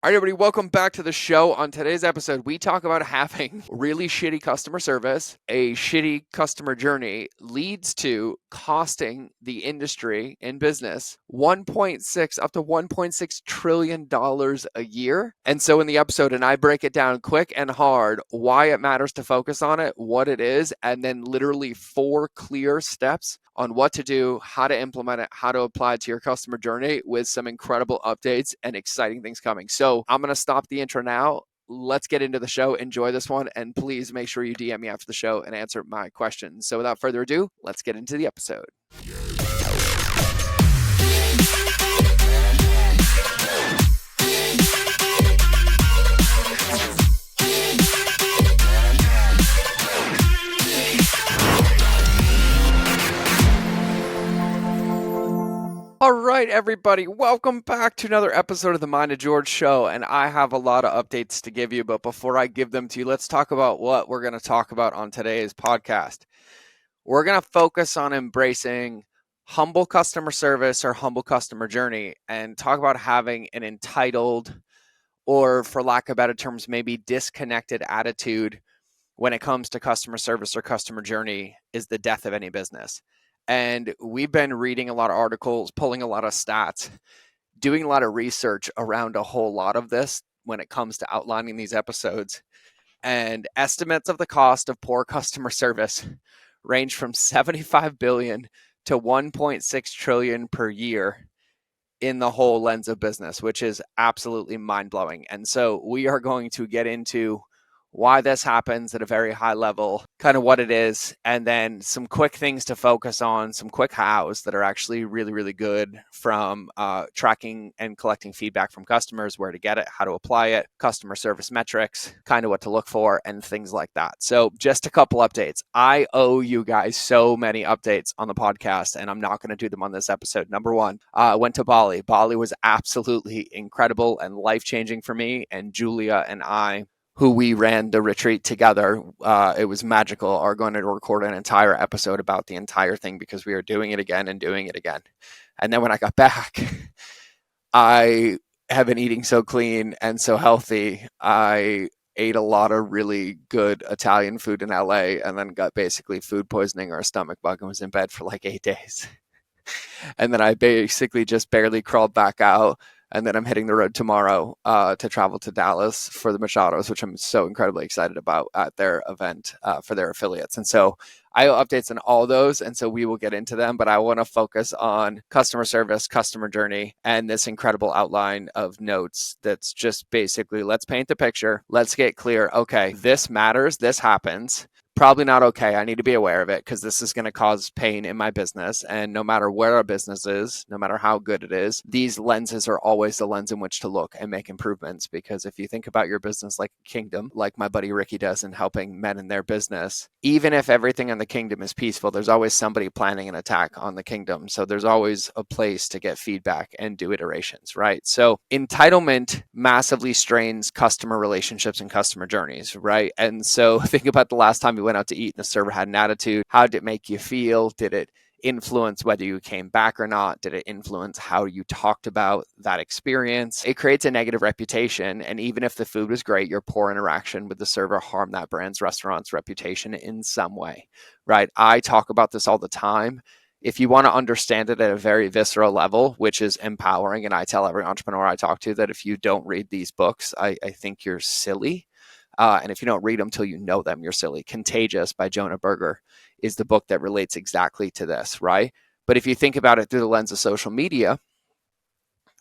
All right, everybody, welcome back to the show. On today's episode, we talk about having really shitty customer service. A shitty customer journey leads to costing the industry in business 1.6 up to 1.6 trillion dollars a year. And so in the episode, and I break it down quick and hard, why it matters to focus on it, what it is, and then literally 4 clear steps on what to do, how to implement it, how to apply it to your customer journey with some incredible updates and exciting things coming. So I'm going to stop the intro now. Let's get into the show. Enjoy this one. And please make sure you DM me after the show and answer my questions. So without further ado, let's get into the episode. All right, everybody, welcome back to another episode of the Mind of George show. And I have a lot of updates to give you, but before I give them to you, let's talk about what we're going to talk about on today's podcast. We're going to focus on embracing humble customer service or humble customer journey and talk about having an entitled, or for lack of better terms, maybe disconnected attitude when it comes to customer service or customer journey is the death of any business. And we've been reading a lot of articles, pulling a lot of stats, doing a lot of research around a whole lot of this when it comes to outlining these episodes. And estimates of the cost of poor customer service range from 75 billion to 1.6 trillion per year in the whole lens of business, which is absolutely mind-blowing. And so we are going to get into why this happens at a very high level, kind of what it is, and then some quick things to focus on, some quick hows that are actually really, really good from tracking and collecting feedback from customers, where to get it, how to apply it, customer service metrics, kind of what to look for, and things like that. So just a couple updates. I owe you guys so many updates on the podcast, and I'm not going to do them on this episode. Number one, I went to Bali. Bali was absolutely incredible and life-changing for me, and Julia and I, who we ran the retreat together, it was magical, are going to record an entire episode about the entire thing because we are doing it again and doing it again. And then when I got back, I have been eating so clean and so healthy. I ate a lot of really good Italian food in LA and then got basically food poisoning or a stomach bug and was in bed for like 8 days. And then I basically just barely crawled back out. And then I'm hitting the road tomorrow to travel to Dallas for the Machados, which I'm so incredibly excited about at their event for their affiliates. And so I have updates on all those, and so we will get into them. But I want to focus on customer service, customer journey, and this incredible outline of notes that's just basically, let's paint the picture. Let's get clear. Okay, this matters. This happens. Probably not okay. I need to be aware of it because this is going to cause pain in my business. And no matter where our business is, no matter how good it is, these lenses are always the lens in which to look and make improvements. Because if you think about your business like a kingdom, like my buddy Ricky does in helping men in their business, even if everything in the kingdom is peaceful, there's always somebody planning an attack on the kingdom. So there's always a place to get feedback and do iterations, right? So entitlement massively strains customer relationships and customer journeys, right? And so think about the last time you went out to eat and the server had an attitude. How did it make you feel? Did it influence whether you came back or not? Did it influence how you talked about that experience? It creates a negative reputation. And even if the food was great, your poor interaction with the server harmed that brand's restaurant's reputation in some way, right? I talk about this all the time. If you want to understand it at a very visceral level, which is empowering, and I tell every entrepreneur I talk to that if you don't read these books, I think you're silly. And if you don't read them till you know them, you're silly. Contagious by Jonah Berger is the book that relates exactly to this, right? But if you think about it through the lens of social media,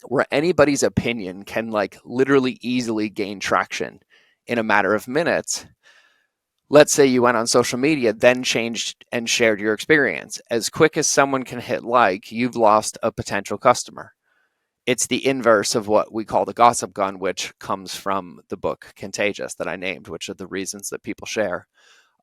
where anybody's opinion can like literally easily gain traction in a matter of minutes, let's say you went on social media, then changed and shared your experience. As quick as someone can hit like, you've lost a potential customer. It's the inverse of what we call the gossip gun, which comes from the book Contagious that I named, which are the reasons that people share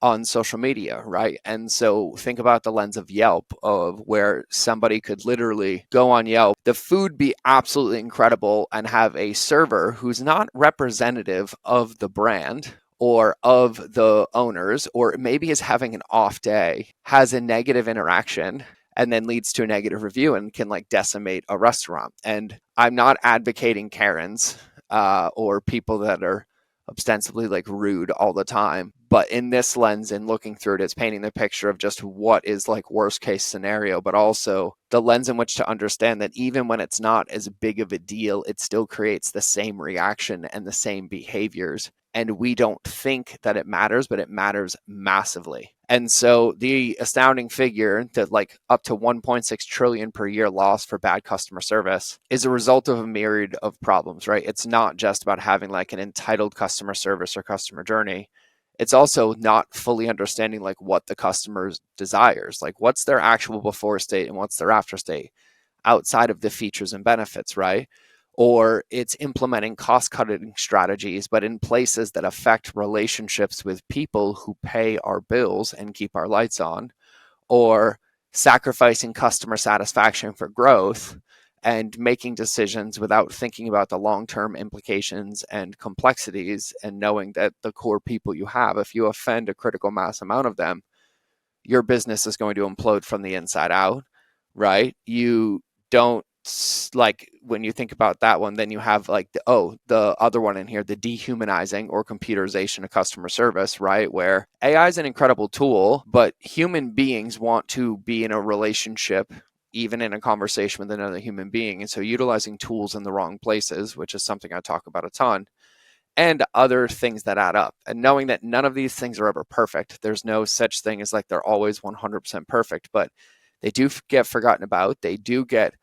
on social media, right? And so think about the lens of Yelp, of where somebody could literally go on Yelp, the food be absolutely incredible, and have a server who's not representative of the brand or of the owners, or maybe is having an off day, has a negative interaction, and then leads to a negative review and can like decimate a restaurant. And I'm not advocating Karens. or people that are ostensibly like rude all the time. But in this lens and looking through it, it's painting the picture of just what is like worst case scenario, but also the lens in which to understand that even when it's not as big of a deal, it still creates the same reaction and the same behaviors. And we don't think that it matters, but it matters massively. And so the astounding figure that like up to 1.6 trillion per year loss for bad customer service is a result of a myriad of problems, right? It's not just about having like an entitled customer service or customer journey. It's also not fully understanding like what the customer's desires, like what's their actual before state and what's their after state outside of the features and benefits, right? Or it's implementing cost cutting strategies, but in places that affect relationships with people who pay our bills and keep our lights on, or sacrificing customer satisfaction for growth and making decisions without thinking about the long-term implications and complexities and knowing that the core people you have, if you offend a critical mass amount of them, your business is going to implode from the inside out, right? You don't like when you think about that one, then you have like the other one in here, the dehumanizing or computerization of customer service, right? Where AI is an incredible tool, but human beings want to be in a relationship, even in a conversation with another human being. And so utilizing tools in the wrong places, which is something I talk about a ton, and other things that add up. And knowing that none of these things are ever perfect. There's no such thing as like they're always 100% perfect, but they do get forgotten about. They do get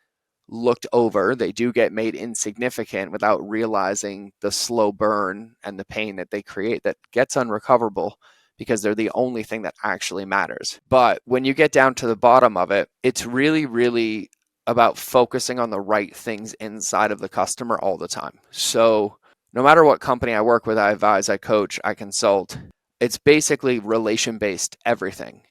looked over. They do get made insignificant without realizing the slow burn and the pain that they create that gets unrecoverable because they're the only thing that actually matters. But when you get down to the bottom of it, it's really, really about focusing on the right things inside of the customer all the time. So no matter what company I work with, I advise, I coach, I consult, it's basically relation based everything.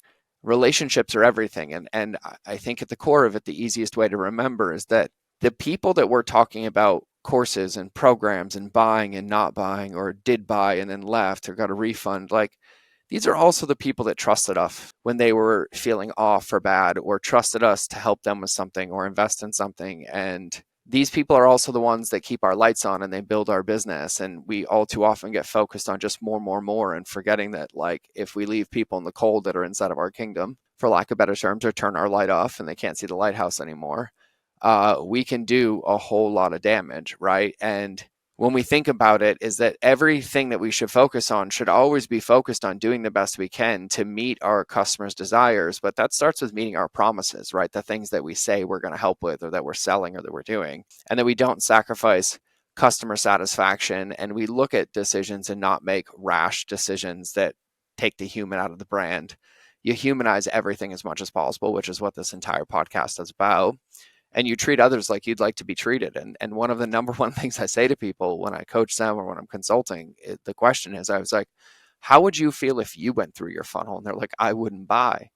Relationships are everything. And I think at the core of it, the easiest way to remember is that the people that we're talking about courses and programs and buying and not buying, or did buy and then left or got a refund, like these are also the people that trusted us when they were feeling off or bad, or trusted us to help them with something or invest in something. And these people are also the ones that keep our lights on and they build our business. And we all too often get focused on just more and forgetting that like if we leave people in the cold that are inside of our kingdom, for lack of better terms, or turn our light off and they can't see the lighthouse anymore, we can do a whole lot of damage, right? And when we think about it, is that everything that we should focus on should always be focused on doing the best we can to meet our customers' desires. But that starts with meeting our promises, right? The things that we say we're going to help with, or that we're selling, or that we're doing, and that we don't sacrifice customer satisfaction. And we look at decisions and not make rash decisions that take the human out of the brand. You humanize everything as much as possible, which is what this entire podcast is about. And you treat others like you'd like to be treated. And one of the number one things I say to people when I coach them or when I'm consulting, the question is, I was like, how would you feel if you went through your funnel? And they're like, I wouldn't buy.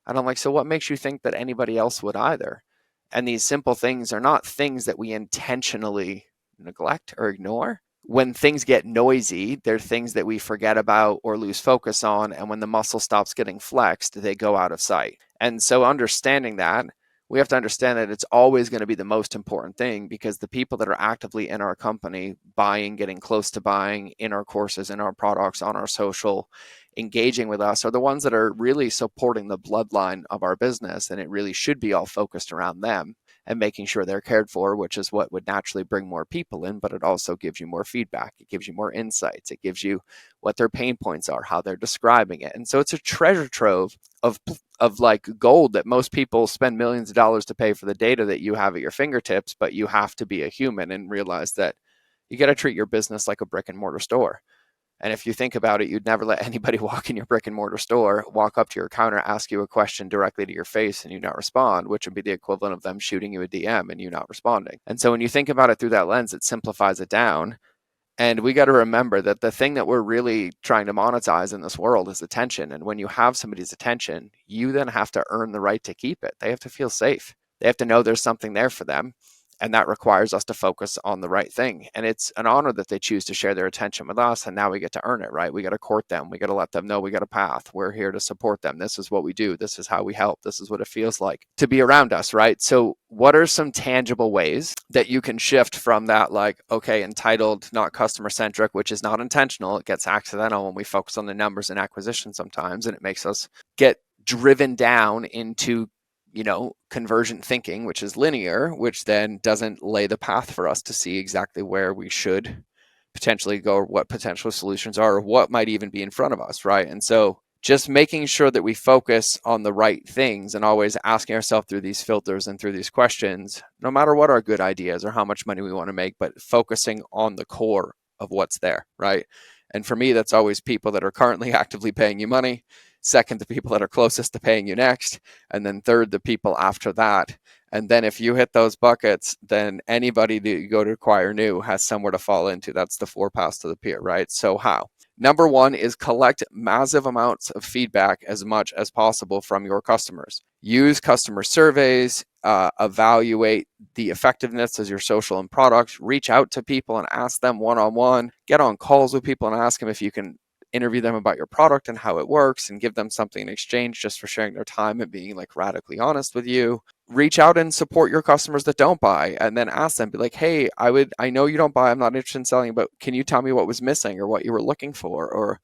And I'm like, so what makes you think that anybody else would either? And these simple things are not things that we intentionally neglect or ignore. When things get noisy, they're things that we forget about or lose focus on. And when the muscle stops getting flexed, they go out of sight. And so understanding that, we have to understand that it's always going to be the most important thing, because the people that are actively in our company, buying, getting close to buying, in our courses, in our products, on our social, engaging with us, are the ones that are really supporting the bloodline of our business. And it really should be all focused around them and making sure they're cared for, which is what would naturally bring more people in, but it also gives you more feedback. It gives you more insights. It gives you what their pain points are, how they're describing it. And so it's a treasure trove of like gold that most people spend millions of dollars to pay for the data that you have at your fingertips, but you have to be a human and realize that you got to treat your business like a brick and mortar store. And if you think about it, you'd never let anybody walk in your brick and mortar store, walk up to your counter, ask you a question directly to your face and you not respond, which would be the equivalent of them shooting you a DM and you not responding. And so when you think about it through that lens, it simplifies it down. And we got to remember that the thing that we're really trying to monetize in this world is attention. And when you have somebody's attention, you then have to earn the right to keep it. They have to feel safe. They have to know there's something there for them. And that requires us to focus on the right thing. And it's an honor that they choose to share their attention with us. And now we get to earn it, right? We got to court them. We got to let them know we got a path. We're here to support them. This is what we do. This is how we help. This is what it feels like to be around us, right? So what are some tangible ways that you can shift from that, like, okay, entitled, not customer centric, which is not intentional. It gets accidental when we focus on the numbers and acquisition sometimes, and it makes us get driven down into convergent thinking, which is linear, which then doesn't lay the path for us to see exactly where we should potentially go, or what potential solutions are, or what might even be in front of us, right? And so just making sure that we focus on the right things and always asking ourselves through these filters and through these questions, no matter what our good ideas or how much money we want to make, but focusing on the core of what's there, right? And for me, that's always people that are currently actively paying you money. Second, the people that are closest to paying you next. And then third, the people after that. And then if you hit those buckets, then anybody that you go to acquire new has somewhere to fall into. That's the 4 paths to the pier, right? So how? Number one is collect massive amounts of feedback as much as possible from your customers. Use customer surveys, evaluate the effectiveness of your social and products, reach out to people and ask them one-on-one, get on calls with people and ask them if you can interview them about your product and how it works, and give them something in exchange just for sharing their time and being like radically honest with you. Reach out and support your customers that don't buy, and then ask them, be like, hey, I know you don't buy, I'm not interested in selling, but can you tell me what was missing or what you were looking for, or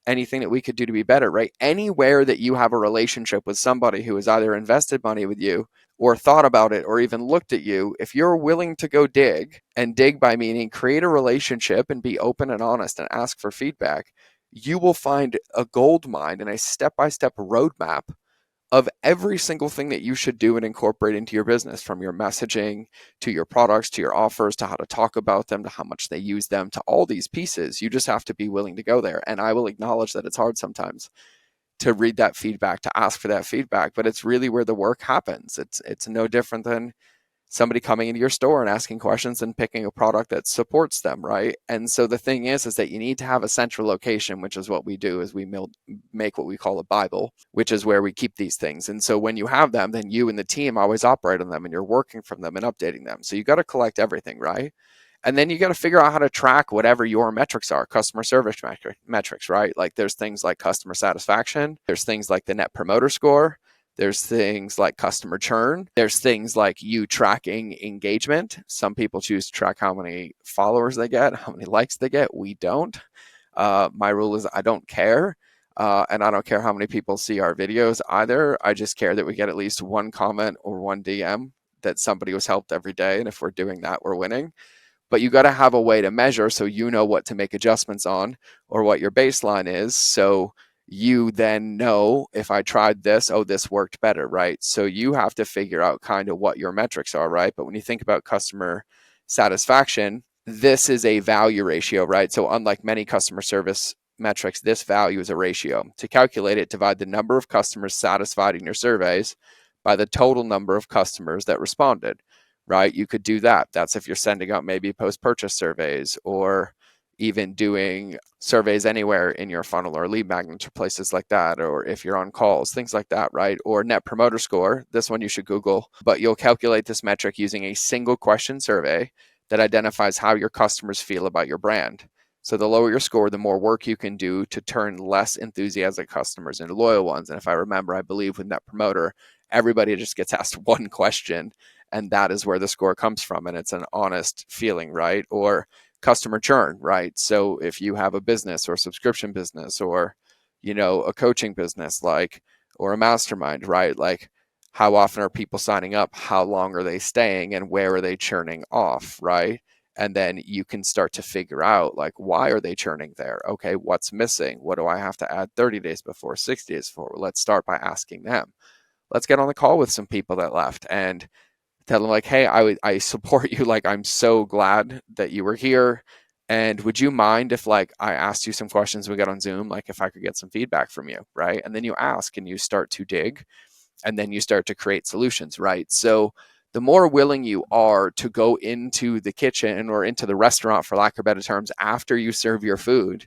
anything that we could do to be better, right? Anywhere that you have a relationship with somebody who has either invested money with you or thought about it or even looked at you, if you're willing to go dig, and dig by meaning create a relationship and be open and honest and ask for feedback, you will find a gold mine and a step-by-step roadmap of every single thing that you should do and incorporate into your business, from your messaging to your products to your offers to how to talk about them to how much they use them to all these pieces. You just have to be willing to go there. And I will acknowledge that it's hard sometimes to read that feedback, to ask for that feedback, but it's really where the work happens. It's no different than somebody coming into your store and asking questions and picking a product that supports them, right? And so the thing is that you need to have a central location, which is what we do, is we make what we call a Bible, which is where we keep these things. And so when you have them, then you and the team always operate on them and you're working from them and updating them. So you got to collect everything, right? And then you got to figure out how to track whatever your metrics are, customer service metrics, right? Like there's things like customer satisfaction, there's things like the net promoter score, there's things like customer churn. There's things like you tracking engagement. Some people choose to track how many followers they get, how many likes they get. We don't. My rule is I don't care. And I don't care how many people see our videos either. I just care that we get at least one comment or one DM that somebody was helped every day. And if we're doing that, we're winning. But you got to have a way to measure so you know what to make adjustments on or what your baseline is. So you then know, if I tried this, oh, this worked better, right? So you have to figure out kind of what your metrics are, right? But when you think about customer satisfaction, this is a value ratio, right? So unlike many customer service metrics, this value is a ratio. To calculate it, divide the number of customers satisfied in your surveys by the total number of customers that responded, right? You could do that. That's if you're sending out maybe post-purchase surveys, or even doing surveys anywhere in your funnel, or lead magnets or places like that, or if you're on calls, things like that, right? Or net promoter score. This one you should Google, but you'll calculate this metric using a single question survey that identifies how your customers feel about your brand. So the lower your score, the more work you can do to turn less enthusiastic customers into loyal ones. And if I remember, I believe with net promoter, everybody just gets asked one question, and that is where the score comes from. And it's an honest feeling, right? Or customer churn, right? So if you have a business or a subscription business, or, a coaching business, like, or a mastermind, right? Like, how often are people signing up? How long are they staying? And where are they churning off, right? And then you can start to figure out, like, why are they churning there? Okay, what's missing? What do I have to add 30 days before, 60 days before? Let's start by asking them. Let's get on the call with some people that left and tell them, like, hey, I support you. Like, I'm so glad that you were here. And would you mind if, like, I asked you some questions we got on Zoom, like if I could get some feedback from you, right? And then you ask and you start to dig, and then you start to create solutions, right? So the more willing you are to go into the kitchen or into the restaurant, for lack of better terms, after you serve your food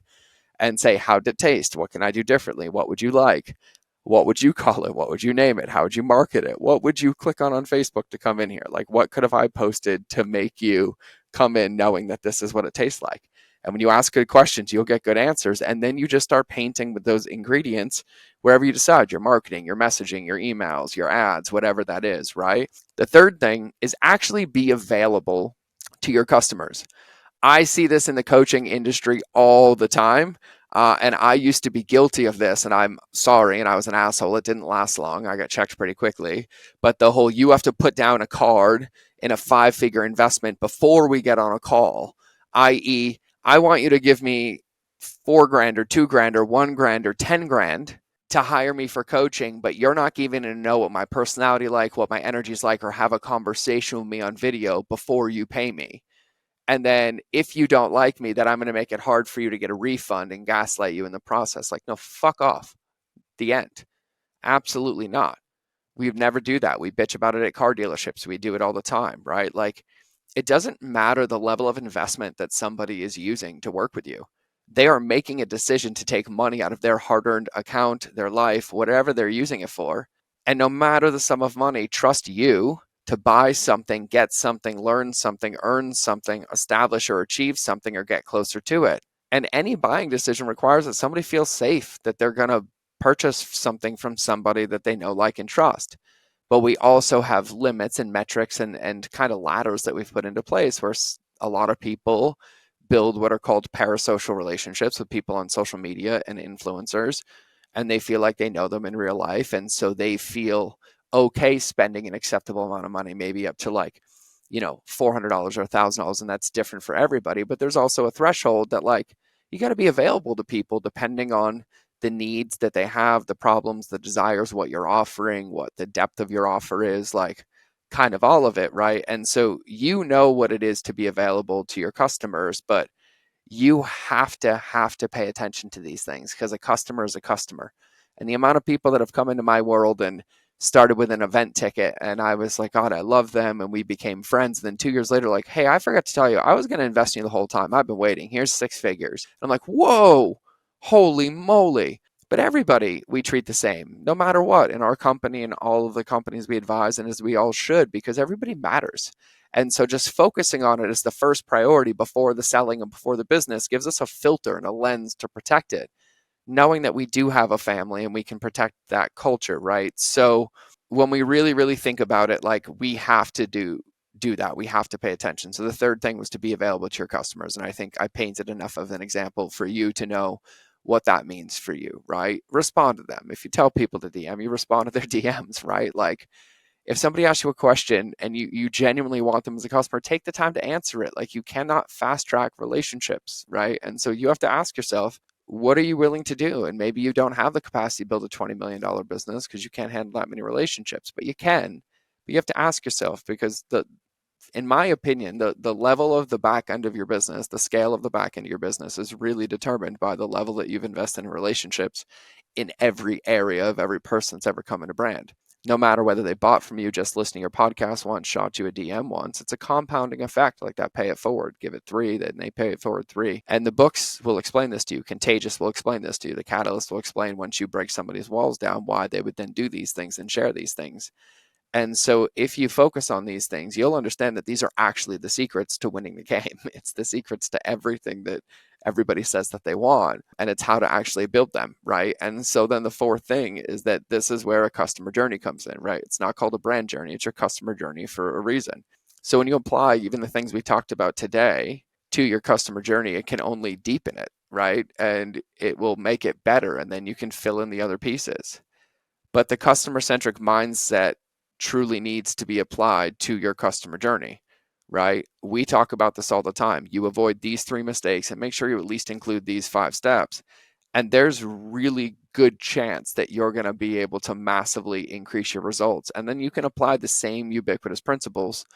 and say, how did it taste? What can I do differently? What would you like? What would you call it? What would you name it? How would you market it? What would you click on Facebook to come in here? Like, what could have I posted to make you come in knowing that this is what it tastes like? And when you ask good questions, you'll get good answers. And then you just start painting with those ingredients wherever you decide your marketing, your messaging, your emails, your ads, whatever that is, right? The third thing is actually be available to your customers. I see this in the coaching industry all the time. And I used to be guilty of this, and I'm sorry, and I was an asshole. It didn't last long. I got checked pretty quickly. But the whole you have to put down a card in a 5-figure investment before we get on a call, i.e., I want you to give me 4 grand or 2 grand or 1 grand or 10 grand to hire me for coaching, but you're not even going to know what my personality like, what my energy is like, or have a conversation with me on video before you pay me. And then if you don't like me, then I'm going to make it hard for you to get a refund and gaslight you in the process. Like, no, fuck off. The end. Absolutely not. We would never do that. We bitch about it at car dealerships. We do it all the time, right? Like, it doesn't matter the level of investment that somebody is using to work with you. They are making a decision to take money out of their hard-earned account, their life, whatever they're using it for. And no matter the sum of money, trust you to buy something, get something, learn something, earn something, establish or achieve something, or get closer to it. And any buying decision requires that somebody feels safe, that they're going to purchase something from somebody that they know, like, and trust. But we also have limits and metrics and kind of ladders that we've put into place where a lot of people build what are called parasocial relationships with people on social media and influencers, and they feel like they know them in real life. And so they feel okay spending an acceptable amount of money, maybe up to like, $400 or $1,000. And that's different for everybody. But there's also a threshold that, like, you got to be available to people depending on the needs that they have, the problems, the desires, what you're offering, what the depth of your offer is, like, kind of all of it, right? And so you know what it is to be available to your customers, but you have to pay attention to these things, because a customer is a customer. And the amount of people that have come into my world and started with an event ticket, and I was like, God, I love them, and we became friends. And then 2 years later, like, hey, I forgot to tell you, I was going to invest in you the whole time. I've been waiting. Here's 6 figures. And I'm like, whoa, holy moly. But everybody we treat the same, no matter what, in our company and all of the companies we advise, and as we all should, because everybody matters. And so just focusing on it as the first priority before the selling and before the business gives us a filter and a lens to protect it, knowing that we do have a family and we can protect that culture, right? So when we really, really think about it, like, we have to do that. We have to pay attention. So the third thing was to be available to your customers. And I think I painted enough of an example for you to know what that means for you, right? Respond to them. If you tell people to DM, you respond to their DMs, right? Like, if somebody asks you a question and you genuinely want them as a customer, take the time to answer it. Like, you cannot fast track relationships, right? And so you have to ask yourself, what are you willing to do? And maybe you don't have the capacity to build a $20 million business because you can't handle that many relationships, but you can. But you have to ask yourself, because in my opinion, the level of the back end of your business, the scale of the back end of your business, is really determined by the level that you've invested in relationships in every area of every person that's ever come in a brand. No matter whether they bought from you just listening to your podcast once, shot you a DM once, it's a compounding effect, like that pay it forward. Give it 3, then they pay it forward 3. And the books will explain this to you. Contagious will explain this to you. The Catalyst will explain, once you break somebody's walls down, why they would then do these things and share these things. And so if you focus on these things, you'll understand that these are actually the secrets to winning the game. It's the secrets to everything that everybody says that they want, and it's how to actually build them, right? And so then the fourth thing is that this is where a customer journey comes in, right? It's not called a brand journey, it's your customer journey for a reason. So when you apply even the things we talked about today to your customer journey, it can only deepen it, right? And it will make it better, and then you can fill in the other pieces. But the customer-centric mindset truly needs to be applied to your customer journey, right? We talk about this all the time. You avoid these 3 mistakes and make sure you at least include these 5 steps. And there's really good chance that you're going to be able to massively increase your results. And then you can apply the same ubiquitous principles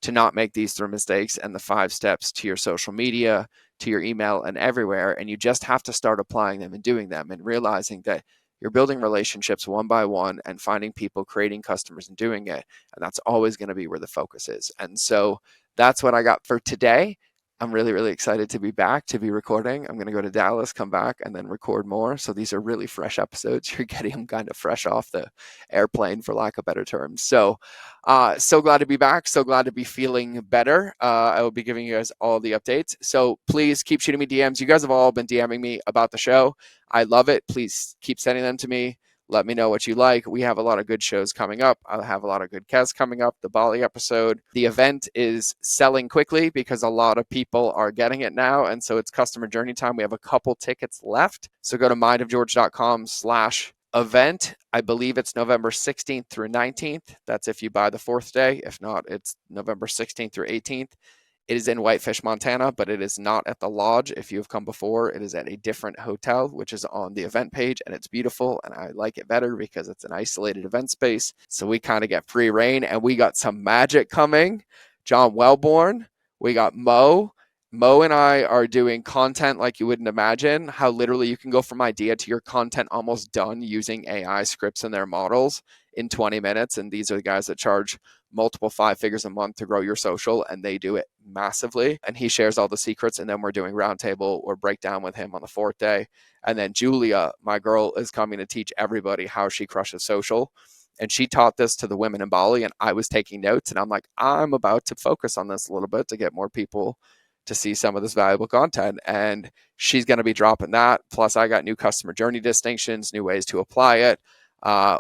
to not make these 3 mistakes and the 5 steps to your social media, to your email, and everywhere. And you just have to start applying them and doing them, and realizing that you're building relationships one by one and finding people, creating customers, and doing it. And that's always going to be where the focus is. And so that's what I got for today. I'm really, really excited to be back, to be recording. I'm going to go to Dallas, come back, and then record more. So these are really fresh episodes. You're getting them kind of fresh off the airplane, for lack of better terms. So glad to be back. So glad to be feeling better. I will be giving you guys all the updates. So please keep shooting me DMs. You guys have all been DMing me about the show. I love it. Please keep sending them to me. Let me know what you like. We have a lot of good shows coming up. I'll have a lot of good guests coming up. The Bali episode. The event is selling quickly because a lot of people are getting it now. And so it's customer journey time. We have a couple tickets left. So go to mindofgeorge.com/event. I believe it's November 16th through 19th. That's if you buy the fourth day. If not, it's November 16th through 18th. It is in Whitefish, Montana, but it is not at the lodge. If you have come before, it is at a different hotel, which is on the event page, and it's beautiful. And I like it better because it's an isolated event space. So we kind of get free reign, and we got some magic coming. John Wellborn, we got Mo. Mo and I are doing content like you wouldn't imagine, how literally you can go from idea to your content almost done using AI scripts and their models in 20 minutes. And these are the guys that charge multiple 5 figures a month to grow your social, and they do it massively. And he shares all the secrets. And then we're doing roundtable or breakdown with him on the fourth day. And then Julia, my girl, is coming to teach everybody how she crushes social. And she taught this to the women in Bali, and I was taking notes. And I'm like, I'm about to focus on this a little bit to get more people to see some of this valuable content. And she's going to be dropping that. Plus, I got new customer journey distinctions, new ways to apply it.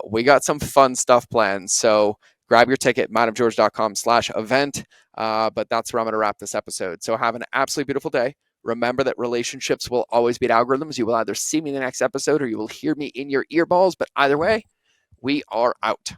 We got some fun stuff planned. So grab your ticket, mindofgeorge.com/event. But that's where I'm going to wrap this episode. So have an absolutely beautiful day. Remember that relationships will always beat algorithms. You will either see me in the next episode or you will hear me in your earballs. But either way, we are out.